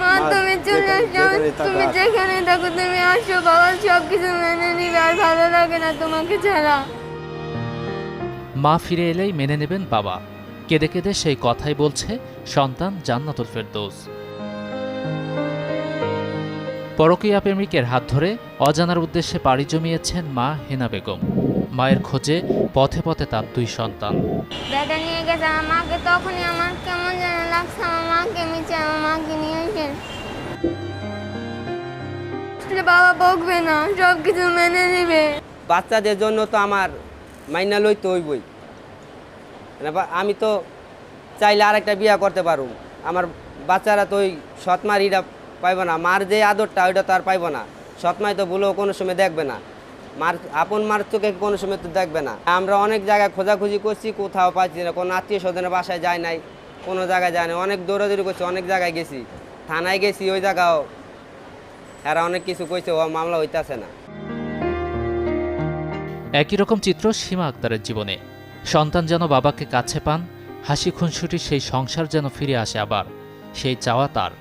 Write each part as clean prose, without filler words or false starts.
মা তুমি চলে আসো, তুমি যেখানে থাকো তুমি আসো, বাবা সবকিছু মেনে নিবে, আর ভালো লাগে না তোমাকে ছাড়া। মা ফিরে এলেই মেনে নেবেন বাবা। কেঁদে কেঁদে সেই কথাই বলছে সন্তান জান্নাতুল ফেরদৌস। পরকীয়া প্রেমিকের হাত ধরে অজানার উদ্দেশ্যে পাড়ি জমিয়েছেন মা হেনা বেগম। মায়ের খোঁজে পথে পথে তার 2 সন্তান। দাদা নিয়ে গেছে আমার মাকে, তখনই আমার কেমন যেন লাগছে, আমার মাকে মিছে আমার মাকে নিয়ে এসে। আসলে বাবা বকবে না, সবকিছু মেনে নিবে। বাচ্চাদের জন্য তো আমার মাইনা লইতে হইবই। আমি তো চাইলে আরেকটা বিয়া করতে পারুম, আমার বাচ্চারা তো ওই সৎমার ইটা পাইব না, মার যে আদরটা ওইটা তো আর পাইব না। সৎমাই তো ভুলেও কোনো সময় দেখবে না, মার আপন মার চোখে কোনো সময় তো দেখবে না। আমরা অনেক জায়গায় খোঁজাখুঁজি করছি, কোথাও পাচ্ছি না, কোনো আত্মীয় স্বজনের বাসায় যায় নাই, কোনো জায়গায় যায় না, অনেক দৌড়াদৌড়ি করছি, অনেক জায়গায় গেছি, থানায় গেছি, ওই জায়গাও এরা অনেক কিছু কইছে, ও মামলা হইতেছে না। একই রকম চিত্র সীমা আক্তারের জীবনে। সন্তান যেন বাবাকে কাছে পান, হাসি খুনসুটি সেই সংসার যেন ফিরে আসে আবার, সেই চাওয়া তার।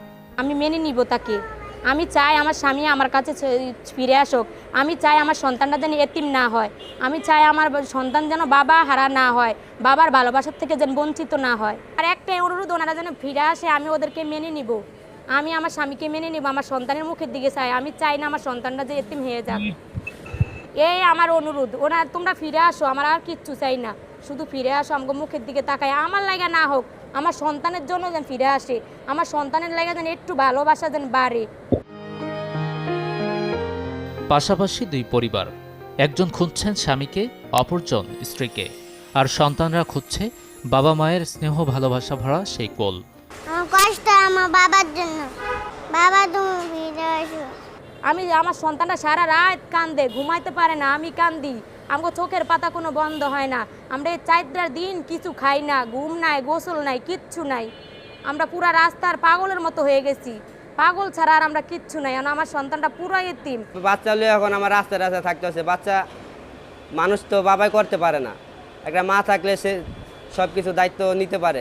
আমি মেনে নিব তাকে। আমি চাই আমার স্বামী আমার কাছে ফিরে আসুক। আমি চাই আমার সন্তানটা যেন এতিম না হয়। আমি চাই আমার সন্তান যেন বাবা হারা না হয়, বাবার ভালোবাসার থেকে যেন বঞ্চিত না হয়। আর একটাই অনুরোধ, ওনারা যেন ফিরে আসে, আমি ওদেরকে মেনে নিব। আমি আমার স্বামীকে মেনে নিব, আমার সন্তানের মুখের দিকে চাই। আমি চাই না আমার সন্তানটা যে এতিম হয়ে যাক। এই আমার অনুরোধ, ওনারা তোমরা ফিরে আসো, আমার আর কিচ্ছু চাই না, শুধু ফিরে আসো, আমাকে মুখের দিকে তাকায়। আমার লাগা না হোক, আমার সন্তানের জন্য যেন ফিরে আসে, আমার সন্তানের লাগা যেন একটু ভালোবাসা যেন বাড়ে। পাশাপাশি 2 পরিবার, একজন খুঁজছেন স্বামীকে, অপরজন স্ত্রীকে, আর সন্তানরা খুঁজছে বাবা মায়ের স্নেহ ভালোবাসা ভরা সেই কোল। আমার কষ্ট আমার বাবার জন্য, বাবা তুমি ফিরে আসো। আমি আমার সন্তানটা সারা রাত কান্দে, ঘুমাইতে পারে না, আমি কান্দি, আমাকে চোখের পাতা কোনো বন্ধ হয় না। আমরা এই 4 দিন কিছু খাই না, ঘুম নাই, গোসল নাই, কিচ্ছু নাই। আমরা পুরা রাস্তার পাগলের মতো হয়ে গেছি, পাগল ছাড়া আর আমরা কিচ্ছু নাই। আর আমার সন্তানটা পুরো এতিম। বাচ্চা লয়ে এখন আমার রাস্তায় রাস্তায় থাকতে হচ্ছে। বাচ্চা মানুষ তো বাবাই করতে পারে না, একটা মা থাকলে সে সব কিছু দায়িত্ব নিতে পারে।